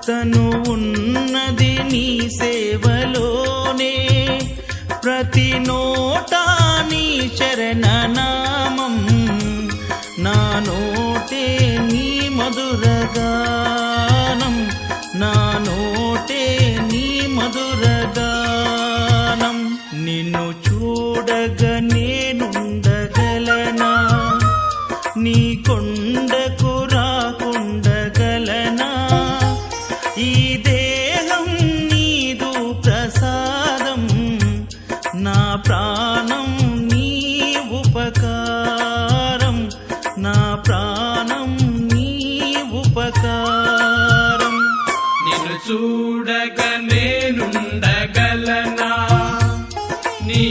తను ఉన్నది నీ సేవలోనే, ప్రతి నోటా నీ శరణనామం, నా నోటే నీ మధురగానం, నా నోటే నీ మధురగానం. నిన్ను చూడగ నేనుండగలనా, నీ కొండకు రాకుండగలనా, ఈ దేహం నీదు ప్రసాదం, నా ప్రాణం నీ ఉపకారం, నా ప్రాణం నీ ఉపకారం. నిన్ను చూడగ నేనుండగలనా, నీ